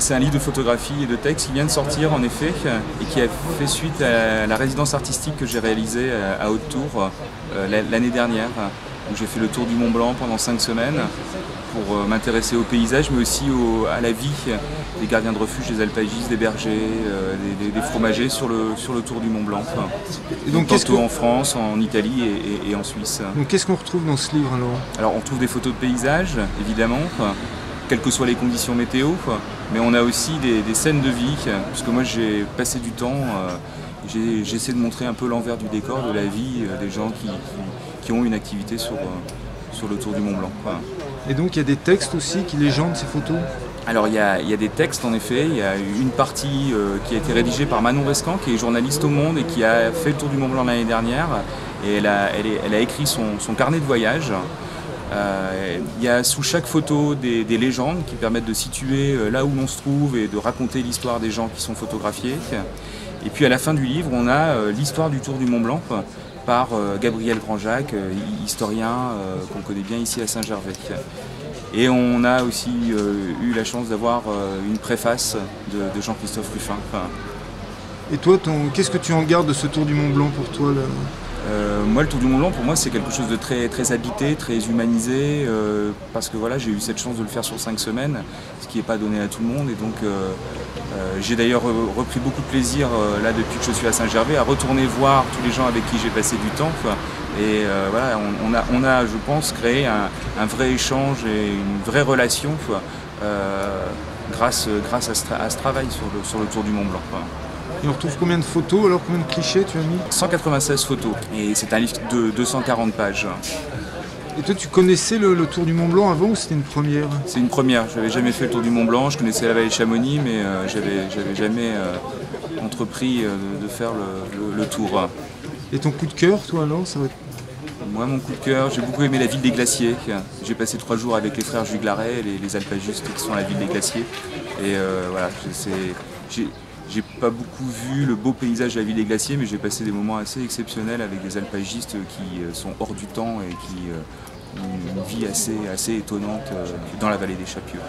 C'est un livre de photographie et de texte qui vient de sortir en effet et qui a fait suite à la résidence artistique que j'ai réalisée à Haute-Tour l'année dernière. J'ai fait le tour du Mont Blanc pendant 5 semaines pour m'intéresser au paysage mais aussi à la vie des gardiens de refuge, des alpagistes, des bergers, des fromagers sur le tour du Mont Blanc. Et donc, tantôt en France, en Italie et en Suisse. Donc qu'est-ce qu'on retrouve dans ce livre alors? Alors on trouve des photos de paysages évidemment, quelles que soient les conditions météo, mais on a aussi des scènes de vie, puisque moi j'ai passé du temps, j'essaie de montrer un peu l'envers du décor de la vie des gens qui ont une activité sur le tour du Mont Blanc. Et donc il y a des textes aussi qui légendent ces photos? Alors il y a des textes en effet, il y a une partie qui a été rédigée par Manon Rescan, qui est journaliste au Monde et qui a fait le tour du Mont Blanc l'année dernière, et elle a écrit son carnet de voyage. Il y a sous chaque photo des légendes qui permettent de situer là où l'on se trouve et de raconter l'histoire des gens qui sont photographiés. Et puis à la fin du livre, on a l'histoire du Tour du Mont Blanc par Gabriel Grandjacques, historien qu'on connaît bien ici à Saint-Gervais. Et on a aussi eu la chance d'avoir une préface de Jean-Christophe Ruffin. Et toi, qu'est-ce que tu en gardes de ce Tour du Mont Blanc pour toi là? Moi, le Tour du Mont Blanc, pour moi, c'est quelque chose de très habité, très humanisé, parce que voilà, j'ai eu cette chance de le faire sur 5 semaines, ce qui n'est pas donné à tout le monde. Et donc, j'ai d'ailleurs repris beaucoup de plaisir, là, depuis que je suis à Saint-Gervais, à retourner voir tous les gens avec qui j'ai passé du temps. Et voilà, on a, je pense, créé un vrai échange et une vraie relation grâce à ce travail sur le Tour du Mont Blanc. Et on retrouve combien de photos, alors combien de clichés tu as mis? 196 photos, et c'est un livre de 240 pages. Et toi, tu connaissais le Tour du Mont Blanc avant ou c'était une première? C'est une première, je n'avais jamais fait le Tour du Mont Blanc, je connaissais la vallée de Chamonix, mais j'avais jamais entrepris de faire le tour. Et ton coup de cœur, toi alors, ça va être... Moi, mon coup de cœur, j'ai beaucoup aimé la ville des glaciers. J'ai passé 3 jours avec les frères Juglaret, les alpagistes qui sont à la ville des glaciers. Et voilà, j'ai pas beaucoup vu le beau paysage de la ville des glaciers, mais j'ai passé des moments assez exceptionnels avec des alpagistes qui sont hors du temps et qui ont une vie assez étonnante dans la vallée des Chapieux.